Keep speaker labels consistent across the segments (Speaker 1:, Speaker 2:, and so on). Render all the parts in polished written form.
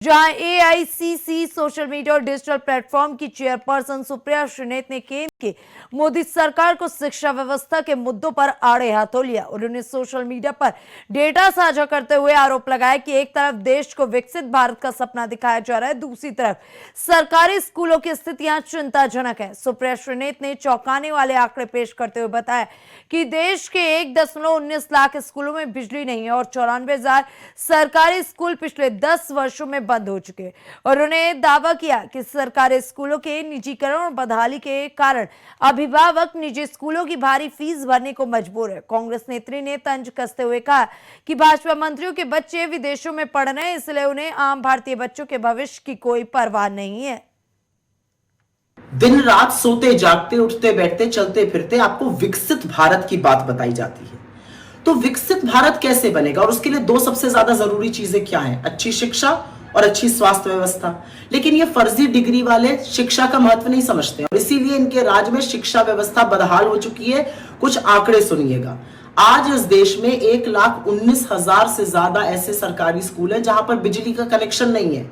Speaker 1: जहां AICC social media और digital platform की चेयरपर्सन सुप्रिया श्रीनेत ने केंद्र की मोदी सरकार को शिक्षा व्यवस्था के मुद्दों पर आड़े हाथों लिया। उन्होंने सोशल मीडिया पर डेटा साझा करते हुए आरोप लगाया कि एक तरफ देश को विकसित भारत का सपना दिखाया जा रहा है, दूसरी तरफ सरकारी स्कूलों की स्थितियां चिंताजनक है। सुप्रिया श्रीनेत ने चौंकाने वाले आंकड़े पेश करते हुए बताया कि देश के 1.19 लाख स्कूलों में बिजली नहीं है और 94,000 सरकारी स्कूल पिछले 10 वर्षों में बंद हो चुके हैं। और उन्होंने दावा किया कि सरकारी स्कूलों के निजीकरण और बदहाली के कारण अभिभावक निजी स्कूलों की भारी फीस भरने को मजबूर है। कांग्रेस नेत्री ने तंज कसते हुए कहा कि भाजपा मंत्रियों के बच्चे विदेशों में पढ़ रहे हैं, इसलिए उन्हें आम भारतीय बच्चों के भविष्य की कोई परवाह नहीं है।
Speaker 2: दिन रात सोते जागते उठते बैठते चलते फिरते आपको विकसित भारत की बात बताई जाती है। तो विकसित भारत कैसे बनेगा और उसके लिए दो सबसे ज्यादा जरूरी चीजें क्या हैं? अच्छी शिक्षा और अच्छी स्वास्थ्य व्यवस्था। लेकिन ये फर्जी डिग्री वाले शिक्षा का महत्व नहीं समझते और इसीलिए इनके राज्य में शिक्षा व्यवस्था बदहाल हो चुकी है। कुछ आंकड़े सुनिएगा। आज इस देश में 1,19,000 से ज्यादा ऐसे सरकारी स्कूल हैं जहां पर बिजली का कनेक्शन नहीं है,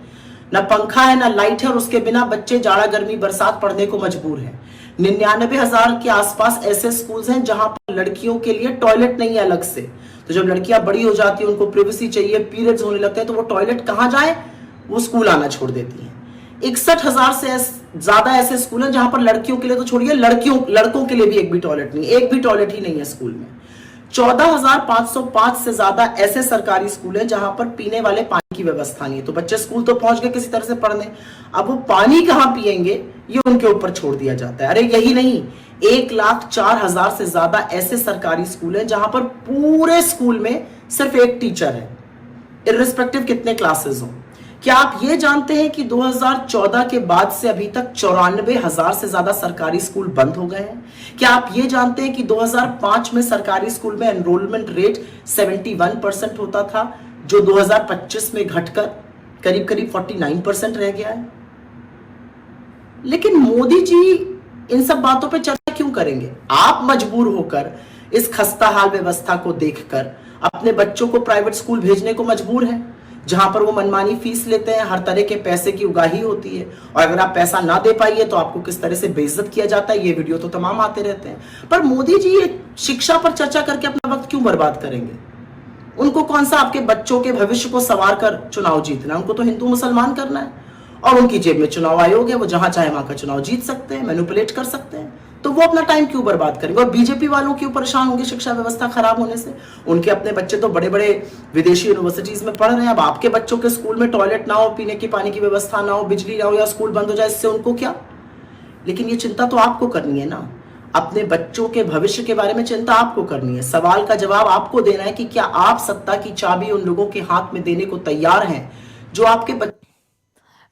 Speaker 2: ना पंखा है ना लाइट है और उसके बिना बच्चे जाड़ा गर्मी बरसात पढ़ने को मजबूर हैं। 99,000 के आसपास ऐसे स्कूल्स हैं जहां पर लड़कियों के लिए टॉयलेट नहीं है अलग से। तो जब लड़कियां बड़ी हो जाती हैं, उनको प्राइवेसी चाहिए, पीरियड्स होने लगते हैं, तो वो टॉयलेट कहां जाए, वो स्कूल आना छोड़ देती हैं। 61,000 से ज्यादा ऐसे स्कूल हैं जहां पर लड़कियों के लिए तो छोड़िए, लड़कों के लिए भी एक भी टॉयलेट नहीं, एक भी टॉयलेट ही नहीं है स्कूल में। 14,505 से ज्यादा ऐसे सरकारी स्कूल हैं जहां पर पीने वाले पानी की व्यवस्था नहीं है। तो बच्चे स्कूल तो पहुंच गए किसी तरह से पढ़ने, अब वो पानी कहां पिएंगे ये उनके ऊपर छोड़ दिया जाता है। अरे यही नहीं, 1,04,000 से ज्यादा ऐसे सरकारी स्कूल हैं जहां पर पूरे स्कूल में सिर्फ एक टीचर है, इर्रिस्पेक्टिव कितने क्लासेस हो। क्या आप ये जानते हैं कि 2014 के बाद से अभी तक 94,000 से ज्यादा सरकारी स्कूल बंद हो गए हैं? क्या आप ये जानते हैं कि 2005 में सरकारी स्कूल में एनरोलमेंट रेट 71% होता था, जो 2025 में घटकर करीब करीब 49% रह गया है? लेकिन मोदी जी इन सब बातों पे चर्चा क्यों करेंगे? आप मजबूर होकर इस खस्ता हाल व्यवस्था को देखकर अपने बच्चों को प्राइवेट स्कूल भेजने को मजबूर हैं, जहां पर वो मनमानी फीस लेते हैं, हर तरह के पैसे की उगाही होती है और अगर आप पैसा ना दे पाइए तो आपको किस तरह से बेइज्जत किया जाता है, ये वीडियो तो तमाम आते रहते हैं। पर मोदी जी ये शिक्षा पर चर्चा करके अपना वक्त क्यों बर्बाद करेंगे? उनको कौन सा आपके बच्चों के भविष्य को संवार कर चुनाव जीतना है? उनको तो हिंदू मुसलमान करना है और उनकी जेब में चुनाव आयोग है, वो जहां चाहे वहां का चुनाव जीत सकते हैं, मैनिपुलेट कर सकते हैं। तो वो अपना टाइम क्यों बर्बाद करेंगे? और बीजेपी वालों क्यों परेशान होंगे शिक्षा व्यवस्था खराब होने से? उनके अपने बच्चे तो बड़े बड़े विदेशी यूनिवर्सिटीज में पढ़ रहे हैं। अब आपके बच्चों के स्कूल में टॉयलेट ना हो, पीने की पानी की व्यवस्था ना हो, बिजली ना हो या स्कूल बंद हो जाए, इससे उनको क्या? लेकिन ये चिंता तो आपको करनी है ना, अपने बच्चों के भविष्य के बारे में चिंता आपको करनी है। सवाल का जवाब आपको देना है कि क्या आप सत्ता की चाबी उन लोगों के हाथ में देने को तैयार हैं जो आपके बच्चे।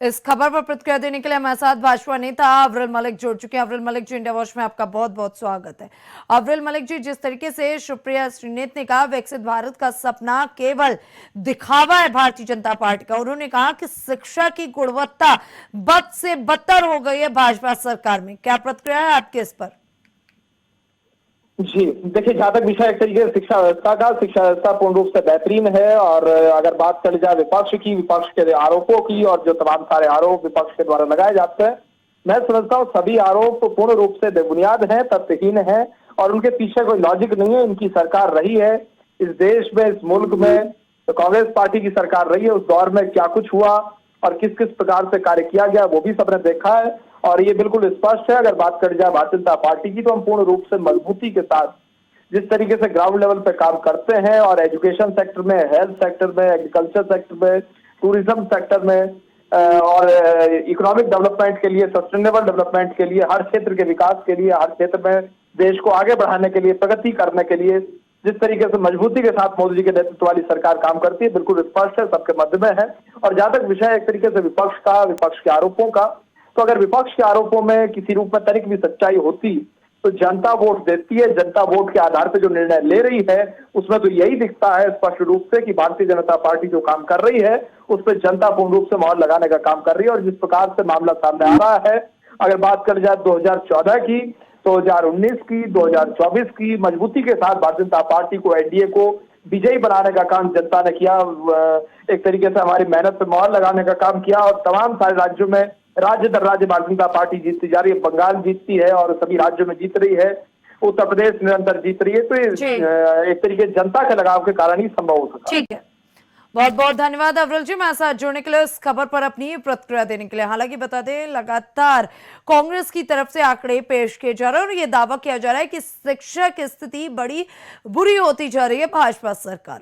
Speaker 1: इस खबर पर प्रतिक्रिया देने के लिए हमारे साथ भाजपा नेता अव्रिल मलिक जुड़ चुके हैं। अव्रिल मलिक जी, इंडिया वॉच में आपका बहुत बहुत स्वागत है। अव्रिल मलिक जी, जिस तरीके से सुप्रिया श्रीनेत ने कहा विकसित भारत का सपना केवल दिखावा है भारतीय जनता पार्टी का, उन्होंने कहा कि शिक्षा की गुणवत्ता बद से बदतर हो गई है भाजपा सरकार में, क्या प्रतिक्रिया है आपके इस पर?
Speaker 3: जी देखिए, जहां तक विषय एक तरीके से शिक्षा व्यवस्था पूर्ण रूप से बेहतरीन है। और अगर बात चली जाए विपक्ष के आरोपों की और जो तमाम सारे आरोप विपक्ष के द्वारा लगाए जाते हैं, मैं समझता हूँ सभी आरोप पूर्ण रूप से बेबुनियाद हैं, तथ्यहीन हैं और उनके पीछे कोई लॉजिक नहीं है। इनकी सरकार रही है इस देश में, इस मुल्क में, तो कांग्रेस पार्टी की सरकार रही है। उस दौर में क्या कुछ हुआ और किस किस प्रकार से कार्य किया गया वो भी सबने देखा है और ये बिल्कुल स्पष्ट है। अगर बात करी जाए भारतीय जनता पार्टी की, तो हम पूर्ण रूप से मजबूती के साथ जिस तरीके से ग्राउंड लेवल पे काम करते हैं और एजुकेशन सेक्टर में, हेल्थ सेक्टर में, एग्रीकल्चर सेक्टर में, टूरिज्म सेक्टर में और इकोनॉमिक डेवलपमेंट के लिए, सस्टेनेबल डेवलपमेंट के लिए, हर क्षेत्र के विकास के लिए, हर क्षेत्र में देश को आगे बढ़ाने के लिए, प्रगति करने के लिए जिस तरीके से मजबूती के साथ मोदी जी के नेतृत्व वाली सरकार काम करती है, बिल्कुल स्पष्ट है, सबके मध्य में है। और जहां तक विषय एक तरीके से विपक्ष के आरोपों का, तो अगर विपक्ष के आरोपों में किसी रूप में तनिक भी सच्चाई होती तो जनता वोट देती है। जनता वोट के आधार पर जो निर्णय ले रही है उसमें तो यही दिखता है स्पष्ट रूप से कि भारतीय जनता पार्टी जो काम कर रही है उस पर जनता पूर्ण रूप से मोहर लगाने का काम कर रही है। और जिस प्रकार से मामला सामने आ रहा है, अगर बात करी जाए 2014 की, 2019 की, 2024 की, मजबूती के साथ भारतीय जनता पार्टी को, एनडीए को विजयी बनाने का काम जनता ने किया। एक तरीके से हमारी मेहनत पे मोहर लगाने का काम किया और तमाम सारे राज्यों में राज्य दर राज्य भारतीय जनता पार्टी जीतती जा रही है। बंगाल जीतती है और सभी राज्यों में जीत रही है, उत्तर प्रदेश निरंतर जीत रही है। तो ये एक तरीके जनता के लगाव के कारण ही संभव हो सका।
Speaker 1: ठीक है, बहुत बहुत धन्यवाद अव्रल जी, मेरे साथ जुड़ने के लिए, इस खबर पर अपनी प्रतिक्रिया देने के लिए। हालांकि बता दें, लगातार कांग्रेस की तरफ से आंकड़े पेश किए जा रहे हैं और ये दावा किया जा रहा है कि शिक्षा की स्थिति बड़ी बुरी होती जा रही है भाजपा सरकार में।